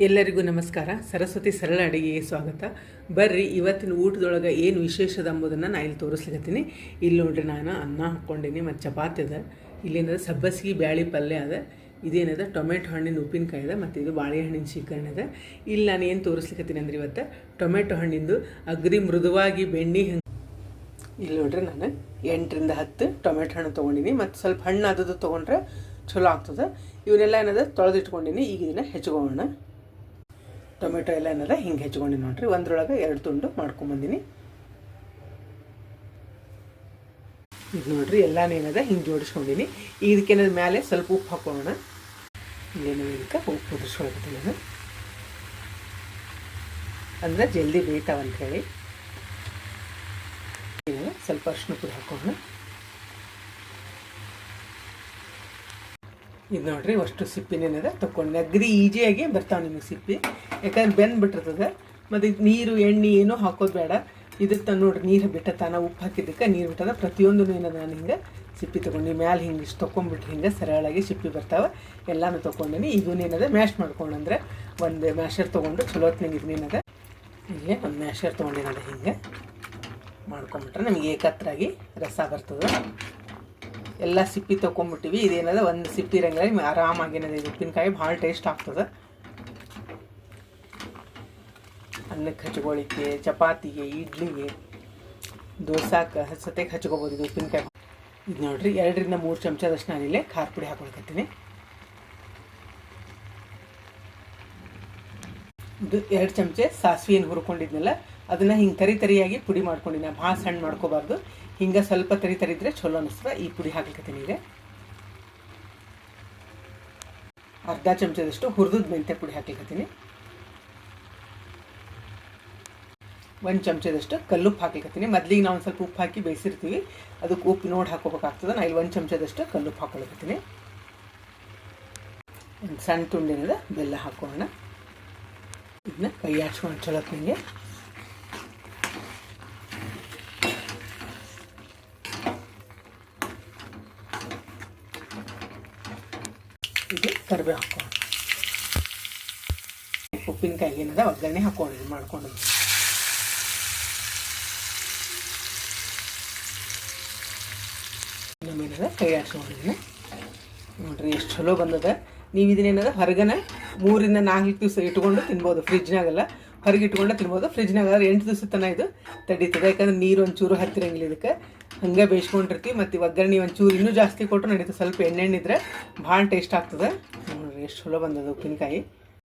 ಎಲ್ಲರಿಗೂ ನಮಸ್ಕಾರ. ಸರಸ್ವತಿ ಸರಳ ಅಡುಗೆಗೆ ಸ್ವಾಗತ. ಬರ್ರಿ ಇವತ್ತಿನ ಊಟದೊಳಗೆ ಏನು ವಿಶೇಷದ ಎಂಬುದನ್ನು ನಾನು ಇಲ್ಲಿ ತೋರಿಸ್ಲಿಕತ್ತೀನಿ. ಇಲ್ಲಿ ನೋಡ್ರಿ, ನಾನು ಅನ್ನ ಹಾಕ್ಕೊಂಡೀನಿ ಮತ್ತು ಚಪಾತಿ ಅದ. ಇಲ್ಲೇನದ ಸಬ್ಬಸಿಗೆ ಬ್ಯಾಳಿ ಪಲ್ಯ ಅದ. ಇದೇನದ ಟೊಮೆಟೊ ಹಣ್ಣಿನ ಉಪ್ಪಿನಕಾಯಿ ಅದ ಮತ್ತು ಇದು ಬಾಳೆಹಣ್ಣಿನ ಶೀಕರಣೆ ಅದ. ಇಲ್ಲಿ ನಾನು ಏನು ತೋರಿಸ್ಲಿಕತ್ತೀನಿ ಅಂದ್ರೆ ಇವತ್ತು ಟೊಮೆಟೊ ಹಣ್ಣಿಂದು ಅಗ್ರಿ ಮೃದುವಾಗಿ ಬೆಣ್ಣೆ ಇಲ್ಲಿ ನೋಡ್ರಿ, ನಾನು 8ರಿಂದ 10 ಟೊಮೆಟೊ ಹಣ್ಣು ತೊಗೊಂಡಿನಿ ಮತ್ತು ಸ್ವಲ್ಪ ಹಣ್ಣು ಆದದ್ದು ತೊಗೊಂಡ್ರೆ ಚಲೋ ಆಗ್ತದೆ. ಇವನ್ನೆಲ್ಲ ಏನದ ತೊಳೆದಿಟ್ಕೊಂಡಿನಿ. ಈಗ ಇದನ್ನು ಹೆಚ್ಕೊಳ್ಳೋಣ. ಟೊಮೆಟೊ ಎಲ್ಲ ಏನದ ಹಿಂಗೆ ಹೆಚ್ಕೊಂಡು ನೋಡ್ರಿ, ಒಂದ್ರೊಳಗೆ 2 ತುಂಡು ಮಾಡ್ಕೊಂಬಂದಿನಿ. ಇದು ನೋಡ್ರಿ, ಎಲ್ಲಾನು ಏನದ ಹಿಂಗೆ ಜೋಡಿಸ್ಕೊಂಡಿನಿ. ಇದಕ್ಕೇನದ ಮೇಲೆ ಸ್ವಲ್ಪ ಉಪ್ಪು ಹಾಕೋಣ. ಇಲ್ಲೇನು ಇದಕ್ಕೆ ಉಪ್ಪು ಉದುರ್ಸ್ಕೊಳ್ತೀನಿ ನಾನು, ಅಂದ್ರೆ ಜಲ್ದಿ ಬೇಯ್ತಾವಂತ ಹೇಳಿ. ಸ್ವಲ್ಪ ಅರಿಶಿನ ಪುಡಿ ಹಾಕೋಣ. ಇದು ನೋಡ್ರಿ, ಅಷ್ಟು ಸಿಪ್ಪಿನೇನದ ತೊಗೊಂಡು ಅಗ್ರಿ ಈಜಿಯಾಗಿ ಬರ್ತಾವೆ ನಿಮಗೆ ಸಿಪ್ಪಿ. ಯಾಕಂದ್ರೆ ಬೆಂದು ಬಿಟ್ಟಿರ್ತದೆ. ಮತ್ತು ಇದು ನೀರು ಎಣ್ಣೆ ಏನೂ ಹಾಕೋದು ಬೇಡ. ಇದಕ್ಕೆ ನೋಡ್ರಿ, ನೀರು ಬಿಟ್ಟತಾನ ಉಪ್ಪು ಹಾಕಿದ್ದಕ್ಕೆ ನೀರು ಬಿಟ್ಟದ. ಪ್ರತಿಯೊಂದು ಏನದ ನಾನು ಹಿಂಗೆ ಸಿಪ್ಪಿ ತೊಗೊಂಡು ಮ್ಯಾಲೆ ಹಿಂಗೆ ಇಷ್ಟು ತೊಗೊಂಡ್ಬಿಟ್ರೆ ಹಿಂಗೆ ಸರಳಾಗಿ ಸಿಪ್ಪಿ ಬರ್ತಾವೆ. ಎಲ್ಲನೂ ತೊಗೊಂಡಿನಿ. ಇದನ್ನೇನದ ಮ್ಯಾಶ್ ಮಾಡ್ಕೊಂಡ್ರೆ ಒಂದು ಮ್ಯಾಶರ್ ತೊಗೊಂಡು ಚಲೋ ಹೊತ್ತಿನಾಗ ಇದನ್ನೇನದ ಇಲ್ಲೇ ಒಂದು ಮ್ಯಾಶರ್ ತೊಗೊಂಡೇನದ ಹಿಂಗೆ ಮಾಡ್ಕೊಂಬಿಟ್ರೆ ನಮಗೆ ಏಕತ್ರಾಗಿ ರಸ ಬರ್ತದೆ. ಎಲ್ಲ ಸಿಪ್ಪಿ ತೊಗೊಂಬಿಟ್ಟಿವಿ. ಇದೇನದ ಒಂದು ಸಿಪ್ಪಿ ಇರಂಗಾಗಿ ಆರಾಮಾಗಿ ಏನದ ಉಪ್ಪಿನಕಾಯಿ ಭಾಳ ಟೇಸ್ಟ್ ಆಗ್ತದೆ. ಅನ್ನಕ್ಕೆ ಹಚ್ಕೊಳ್ಳಿಕ್ಕೆ, ಚಪಾತಿಗೆ, ಇಡ್ಲಿಗೆ, ದೋಸಾಕ್ಕೆ ಸತೆಗೆ ಹಚ್ಕೋಬೋದು ಇದು ಉಪ್ಪಿನಕಾಯಿ. ಇದು ನೋಡ್ರಿ, 2ರಿಂದ 3 ಚಮಚದಷ್ಟು ನಾನಿಲ್ಲೇ ಖಾರ ಪುಡಿ ಹಾಕೊಳ್ಕತ್ತೀನಿ. ಇದು 2 ಚಮಚ ಸಾಸಿವೆ ಏನು ಹುರ್ಕೊಂಡಿದ್ನಲ್ಲ ಅದನ್ನು ಹಿಂಗೆ ತರಿಯಾಗಿ ಪುಡಿ ಮಾಡ್ಕೊಂಡಿನಿ. ಭಾಳ ಸಣ್ಣ ಮಾಡ್ಕೋಬಾರ್ದು. ಹಿಂಗೆ ಸ್ವಲ್ಪ ತರಿದ್ರೆ ಚಲೋ ಅನ್ನಿಸ್ತದೆ. ಈ ಪುಡಿ ಹಾಕ್ಲಿಕ್ಕತ್ತೀನಿ. ಈಗ ಅರ್ಧ ಚಮಚದಷ್ಟು ಹುರಿದ ಮೆಂತ್ಯ ಪುಡಿ ಹಾಕ್ಲಿಕ್ಕತ್ತೀನಿ. 1 ಚಮಚದಷ್ಟು ಕಲ್ಲುಪ್ಪು ಹಾಕ್ಲಿಕ್ಕತ್ತೀನಿ. ಮೊದಲಿಗೆ ನಾವು ಒಂದು ಸ್ವಲ್ಪ ಉಪ್ಪು ಹಾಕಿ ಬೇಯಿಸಿರ್ತೀವಿ, ಅದಕ್ಕೆ ಉಪ್ಪು ನೋಡಿ ಹಾಕೋಬೇಕಾಗ್ತದೆ. ನಾನು ಇಲ್ಲಿ 1 ಚಮಚದಷ್ಟು ಕಲ್ಲುಪ್ಪು ಹಾಕೊಳಕತ್ತೀನಿ. ಒಂದು ಸಣ್ಣ ತುಂಡಿನದ ಬೆಲ್ಲ ಹಾಕೋಣ. ಇದನ್ನ ಕೈ ಆಡ್ಸ್ಕೊಂಡು ಚಲೋ ನನಗೆ ಇದು ಕರಿಬೇವು ಹಾಕೋಣ. ಉಪ್ಪಿನಕಾಯಿಗೆ ಏನದ ಒಗ್ಗರಣೆ ಹಾಕೊಂಡು ಮಾಡ್ಕೊಂಡು ನಮ್ಮೇನದ ಕೈ ಆಡ್ಸ್ಕೊಂಡಿದ್ದೀನಿ. ನೋಡ್ರಿ ಎಷ್ಟು ಚಲೋ ಬಂದದ. ನೀವು ಇದನ್ನೇನದ ಹೊರಗನ 3ರಿಂದ 4 ದಿವಸ ಇಟ್ಕೊಂಡು ತಿನ್ಬೋದು. ಫ್ರಿಜ್ನಾಗೆಲ್ಲ ಹೊರಗೆ ಇಟ್ಕೊಂಡು ತಿನ್ಬೋದು. ಫ್ರಿಜ್ನಾಗ 8 ದಿವಸ ತನಕ ಇದು ತಡೀತದೆ. ಯಾಕಂದ್ರೆ ನೀರು ಒಂಚೂರು ಹತ್ತಿರಂಗಿಲ್ಲ. ಇದಕ್ಕೆ ಹಂಗೆ ಬೇಯಿಸ್ಕೊಂಡಿರ್ತೀವಿ. ಮತ್ತು ಒಗ್ಗರಣೆ ಒಂಚೂರು ಇನ್ನೂ ಜಾಸ್ತಿ ಕೊಟ್ಟರು ನಡೀತದೆ. ಸ್ವಲ್ಪ ಎಣ್ಣೆ ಇದ್ರೆ ಭಾಳ ಟೇಸ್ಟ್ ಆಗ್ತದೆ. ನೋಡ್ರಿ ಎಷ್ಟು ಚಲೋ ಬಂದದ ಉಪ್ಪಿನಕಾಯಿ.